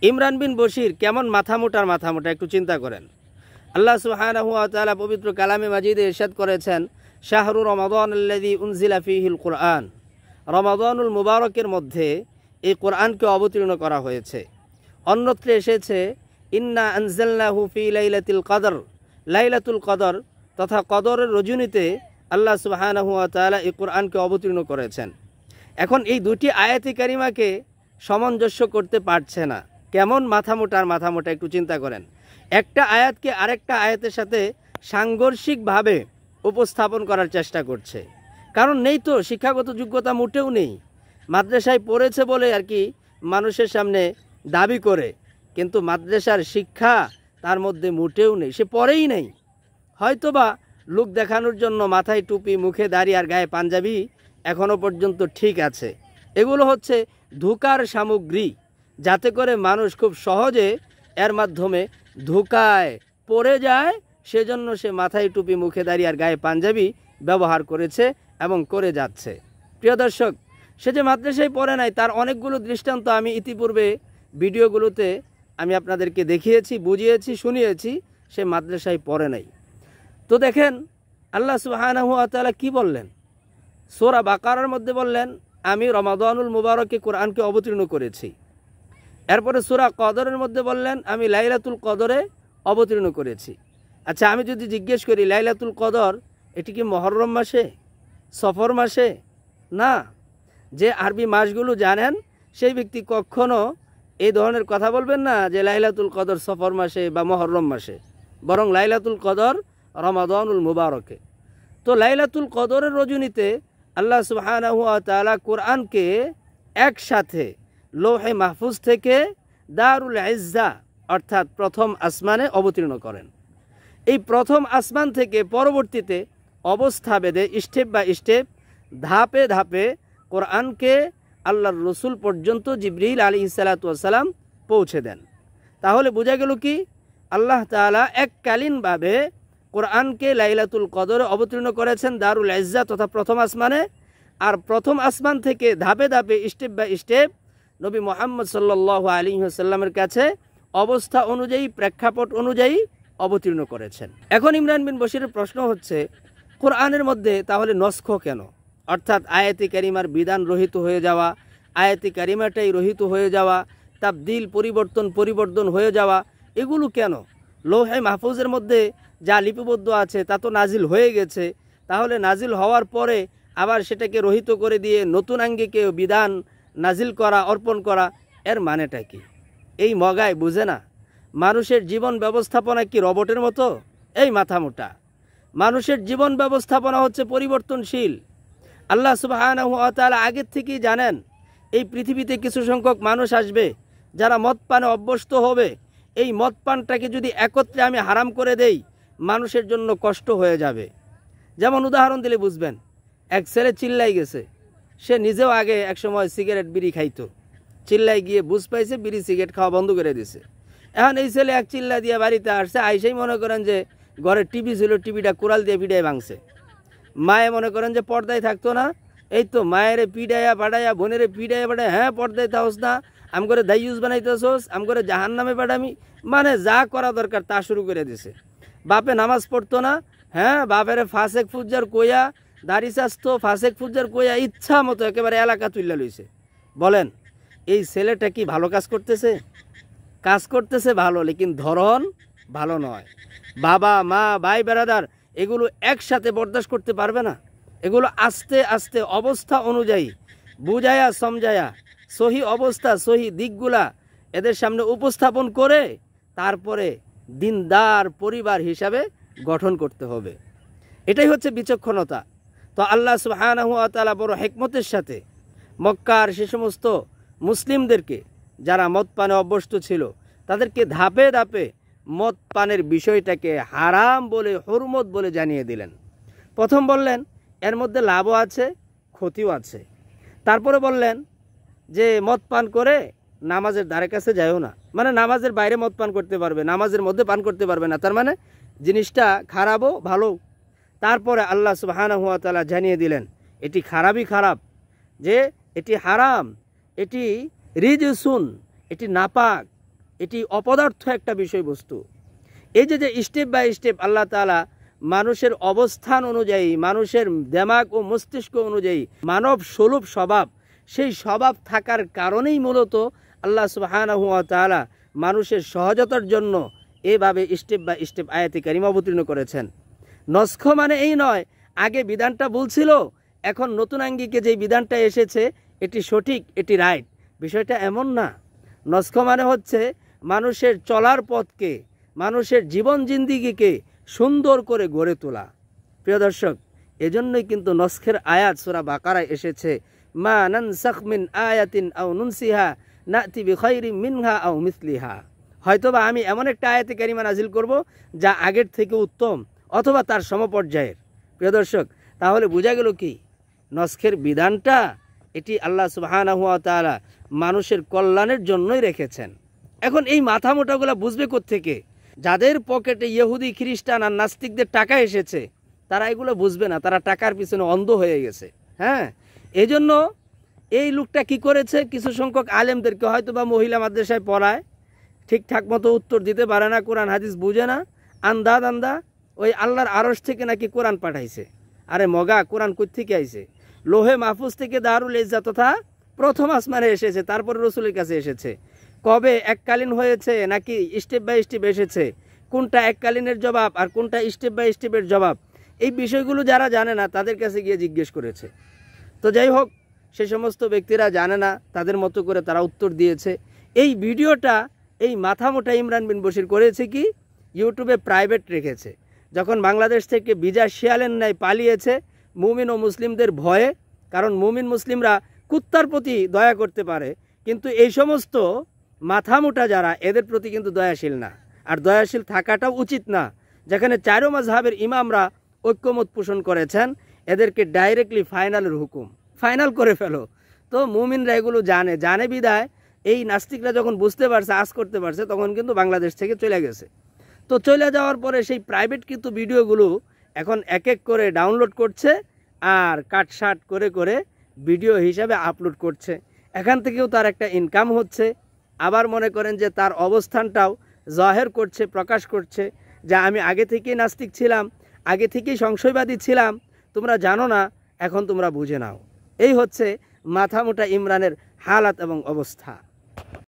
ইমরান বিন বশির কেমন মাথামোটার মাথামোটা একটু চিন্তা করেন। আল্লাহ সুবহানাহু ওয়া তাআলা পবিত্র কালামে মাজিদে ইরশাদ করেছেন, শাহরু রমাদানাল্লাযী উনজিলা ফীহিল কুরআন, রমাদানুল মুবারকের মধ্যে এই কোরআনকে অবতীর্ণ করা হয়েছে। অন্যত্র এসেছে ইন্না আনজালনাহু ফী লাইলাতুল কদর, লাইলাতুল কদর তথা কদরের রজনীতে আল্লাহ সুবহানাহু ওয়া তাআলা এই কোরআনকে অবতীর্ণ করেছেন। এখন এই দুটি আয়াতে কারিমাকে সামঞ্জস্য করতে পারছে না। কেমন মাথামোটার মাথামোটা একটু চিন্তা করেন। একটা আয়াতকে আরেকটা আয়াতের সাথে সাংঘর্ষিকভাবে উপস্থাপন করার চেষ্টা করছে। কারণ নেই তো, শিক্ষাগত যোগ্যতা মোটেও নেই। মাদ্রাসায় পড়েছে বলে আর কি মানুষের সামনে দাবি করে, কিন্তু মাদ্রাসার শিক্ষা তার মধ্যে মোটেও নেই, সে পড়েই নেই। হয়তোবা লোক দেখানোর জন্য মাথায় টুপি, মুখে দাড়ি আর গায়ে পাঞ্জাবি এখনও পর্যন্ত ঠিক আছে। এগুলো হচ্ছে ধোঁকার সামগ্রী, যাতে করে মানুষ খুব সহজে এর মাধ্যমে ধোঁকায় পড়ে যায়। সেজন্য সে মাথায় টুপি, মুখে দাড়ি আর গায়ে পাঞ্জাবি ব্যবহার করেছে এবং করে যাচ্ছে। প্রিয় দর্শক, সে যে মাদ্রাসায় পড়ে নাই তার অনেকগুলো দৃষ্টান্ত আমি ইতিপূর্বে ভিডিওগুলোতে আমি আপনাদেরকে দেখিয়েছি, বুঝিয়েছি, শুনিয়েছি সে মাদ্রাসায় পড়ে নাই। তো দেখেন আল্লাহ সুবহানাহু ওয়া তাআলা কি বললেন, সূরা বাকারার মধ্যে বললেন আমি রমাদানুল মুবারকে কোরআনকে অবতীর্ণ করেছি। এরপরে সূরা কদরের মধ্যে বললেন আমি লাইলাতুল কদরে অবতীর্ণ করেছি। আচ্ছা, আমি যদি জিজ্ঞেস করি লাইলাতুল কদর এটি কি মুহররম মাসে, সফর মাসে? না। যে আরবি মাসগুলো জানেন সেই ব্যক্তি কখনো এই ধরনের কথা বলবেন না যে লাইলাতুল কদর সফর মাসে বা মুহররম মাসে, বরং লাইলাতুল কদর রমাদানুল মুবারকে। তো লাইলাতুল কদরের রজনীতে আল্লাহ সুবহানাহু ওয়া তাআলা কোরআনকে একসাথে লৌহে মাহফুজ থেকে দারুল ইজ্জা অর্থাৎ প্রথম আসমানে অবতীর্ণ করেন। এই প্রথম আসমান থেকে পরবর্তীতে অবস্থা ভেদে স্টেপ বাই স্টেপ, ধাপে ধাপে কোরআনকে আল্লাহর রসুল পর্যন্ত জিবরিল আলাইহিস সালাতু ওয়াস সালাম পৌঁছে দেন। তাহলে বোঝা গেল কি, আল্লাহ তাআলা এককালীনভাবে কোরআনকে লাইলাতুল কদরে অবতীর্ণ করেছেন দারুল ইজ্জা তথা প্রথম আসমানে, আর প্রথম আসমান থেকে ধাপে ধাপে স্টেপ বাই স্টেপ নবী মুহাম্মদ সাল্লাল্লাহু আলাইহি ওয়াসাল্লামের কাছে অবস্থা অনুযায়ী, প্রেক্ষাপট অনুযায়ী অবতীর্ণ করেছেন। এখন ইমরান বিন বশিরের প্রশ্ন হচ্ছে, কোরআনের মধ্যে তাহলে নস্খ কেন? অর্থাৎ আয়াতে কারিমার বিধান রহিত হয়ে যাওয়া, আয়াতে কারিমাটাই রহিত হয়ে যাওয়া, তাবদিল পরিবর্তন হয়ে যাওয়া, এগুলো কেন? লৌহে মাহফুজের মধ্যে যা লিপিবদ্ধ আছে তা তো নাজিল হয়ে গেছে, তাহলে নাজিল হওয়ার পরে আবার সেটাকে রহিত করে দিয়ে নতুন আঙ্গিকে বিধান নাজিল করা, অর্পণ করা, এর মানেটা কি? এই মগায় বুঝে না। মানুষের জীবন ব্যবস্থাপনা কি রবটের মতো? এই মাথামোটা। মানুষের জীবন ব্যবস্থাপনা হচ্ছে পরিবর্তনশীল। আল্লাহ সুবহানাহু ওয়া তাআলা আগের থেকেই জানেন এই পৃথিবীতে কিছু সংখ্যক মানুষ আসবে যারা মদ পানে অভ্যস্ত হবে। এই মদ পানটাকে যদি একত্রে আমি হারাম করে দেই, মানুষের জন্য কষ্ট হয়ে যাবে। যেমন উদাহরণ দিলে বুঝবেন, এক ছেলে চিল্লাই গেছে, সে নিজেও আগে একসময় সিগারেট বিড়ি খাইতো, চিল্লাই গিয়ে বুঝ পাইছে, বিড়ি সিগারেট খাওয়া বন্ধ করে দিছে। এখন এই ছেলে এক চিল্লা দিয়ে বাড়িতে আসছে, আইসেই মনে করেন যে ঘরে টিভি ছিল, টিভিটা কুড়াল দিয়ে পিডায় ভাঙছে। মায়ে মনে করেন যে পর্দায় থাকতো না, এই তো মায়েরে পিডাইয়া বাড়াইয়া, বোনেরে পিডাইয়া বাড়ায়, হ্যাঁ পর্দায় থাকস না, আম করে দাইয়ুস বানাইতেছোস, আম করে জাহান নামে পাঠামি, মানে যা করা দরকার তা শুরু করে দিছে। বাপে নামাজ পড়তো না, হ্যাঁ বাপেরে ফাসেক ফুজ্জার কইয়া, দাড়ি চাস্তো ফাসেক ফুজ্জার কইয়া ইচ্ছা মতো একেবারে এলাকা তুল্লা লইছে। বলেন এই ছেলেটা কি ভালো কাজ করতেছে? কাজ করতেছে ভালো, লেকিন ধরন ভালো নয়। বাবা মা ভাই বেরাদার এগুলো একসাথে বরদাস্ত করতে পারবে না। এগুলো আস্তে আস্তে অবস্থা অনুযায়ী বুঝায়া সমঝায়া সহি অবস্থা, সহি দিকগুলা এদের সামনে উপস্থাপন করে তারপরে দিনদার পরিবার হিসাবে গঠন করতে হবে। এটাই হচ্ছে বিচক্ষণতা। তো আল্লাহ সুবহানাহু ওয়া তাআলা বড় হিকমতের সাথে মক্কার সে সমস্ত মুসলিমদেরকে যারা মদ পানে অভ্যস্ত ছিল তাদেরকে ধাপে ধাপে মদ পানের বিষয়টাকে হারাম বলে, হুরমত বলে জানিয়ে দিলেন। প্রথম বললেন এর মধ্যে লাভও আছে, ক্ষতিও আছে। তারপরে বললেন যে মদ পান করে নামাজের ধারে কাছে যায়ও না, মানে নামাজের বাইরে মদ পান করতে পারবে, নামাজের মধ্যে পান করতে পারবে না, তার মানে জিনিসটা খারাপও ভালো। তারপরে আল্লাহ সুবহানাহু ওয়া তাআলা জানিয়ে দিলেন এটি খারাপই খারাপ, যে এটি হারাম, এটি রিজসুন, এটি নাপাক, এটি অপদার্থ একটা বিষয়বস্তু। এই যে স্টেপ বাই স্টেপ আল্লাহ তাআলা মানুষের অবস্থান অনুযায়ী, মানুষের দেমাগ ও মস্তিষ্ক অনুযায়ী মানব সুলভ স্বভাব, সেই স্বভাব থাকার কারণেই মূলত আল্লাহ সুবহানাহু ওয়া তাআলা মানুষের সহজতার জন্য এভাবে স্টেপ বাই স্টেপ আয়াতে কারিমা অবতীর্ণ করেছেন। নস্খ মানে এই নয় আগে বিধানটা বলছিল, এখন নতুন আঙ্গিকে যে বিধানটা এসেছে এটি সঠিক, এটি রাইট, বিষয়টা এমন না। নস্খ মানে হচ্ছে মানুষের চলার পথকে, মানুষের জীবন জিন্দিগিকে সুন্দর করে গড়ে তোলা। প্রিয় দর্শক, এজন্যই কিন্তু নস্খের আয়াত সূরা বাকারায় এসেছে, মা নানসাখ মিন আয়াতিন আও নুনসিহা নাতি বিখাইরিম মিনহা আও মিসলিহা। হয়তোবা আমি এমন একটা আয়াতে কারিমা নাজিল করব যা আগের থেকে উত্তম অথবা তার সমপর্যায়ের। প্রিয় দর্শক, তাহলে বোঝা গেল কি নস্খের বিধানটা এটি আল্লাহ সুবহানাহু ওয়া তাআলা মানুষের কল্যাণের জন্যই রেখেছেন। এখন এই মাথা মোটাগুলো বুঝবে কোত্থেকে? যাদের পকেটে ইহুদি খ্রিস্টান আর নাস্তিকদের টাকা এসেছে তারা এগুলো বুঝবে না, তারা টাকার পিছনে অন্ধ হয়ে গেছে। হ্যাঁ, এই জন্য এই লোকটা কি করেছে, কিছু সংখ্যক আলেমদেরকে হয়তো বা মহিলা মাদ্রাসায় পড়ায়, ঠিকঠাক মতো উত্তর দিতে পারে না, কোরআন হাদিস বুঝে না, আন্দা ওই আল্লাহর আরশ থেকে নাকি কোরআন পাঠাইছে। আরে মগা, কোরআন কোত্থেকে আইছে? লোহে মাহফুজ থেকে দারুল ইজ্জত তথা প্রথম আসমানে এসেছে, তারপরে রসুলের কাছে এসেছে। কবে এককালীন হয়েছে নাকি স্টেপ বাই স্টেপ এসেছে, কোনটা এককালীনের জবাব আর কোনটা স্টেপ বাই স্টেপের জবাব, এই বিষয়গুলো যারা জানে না তাদের কাছে গিয়ে জিজ্ঞেস করেছে। তো যাই হোক, সে সমস্ত ব্যক্তিরা জানে না, তাদের মতো করে তারা উত্তর দিয়েছে। এই ভিডিওটা এই মাথামোটা ইমরান বিন বশির করেছে কি, ইউটিউবে প্রাইভেট রেখেছে। যখন বাংলাদেশ থেকে বিজা শিয়ালের ন্যায় পালিয়েছে মুমিন ও মুসলিমদের ভয়ে, কারণ মুমিন মুসলিমরা কুত্তার প্রতি দয়া করতে পারে, কিন্তু এই সমস্ত মাথামোটা যারা, এদের প্রতি কিন্তু দয়াশীল না, আর দয়াশীল থাকাটাও উচিত না। যেখানে চারো মাযহাবের ইমামরা ঐক্যমত পোষণ করেছেন, এদেরকে ডাইরেক্টলি ফাইনালের হুকুম, ফাইনাল করে ফেলো। তো মুমিনরা এগুলো জানে বিদায় এই নাস্তিকরা যখন বুঝতে পারছে, আজ করতে পারছে, তখন কিন্তু বাংলাদেশ থেকে চলে গেছে। তো চলে যাওয়ার পরে সেই প্রাইভেট কিন্তু ভিডিওগুলো এখন এক এক করে ডাউনলোড করছে আর কাটসাট করে করে ভিডিও হিসাবে আপলোড করছে। এখান থেকেও তার একটা ইনকাম হচ্ছে। আবার মনে করেন যে তার অবস্থানটাও জাহের করছে, প্রকাশ করছে যে আমি আগে থেকেই নাস্তিক ছিলাম, আগে থেকেই সংশয়বাদী ছিলাম, তোমরা জানো না, এখন তোমরা বুঝে নাও। এই হচ্ছে মাথামোটা ইমরানের হালাত এবং অবস্থা।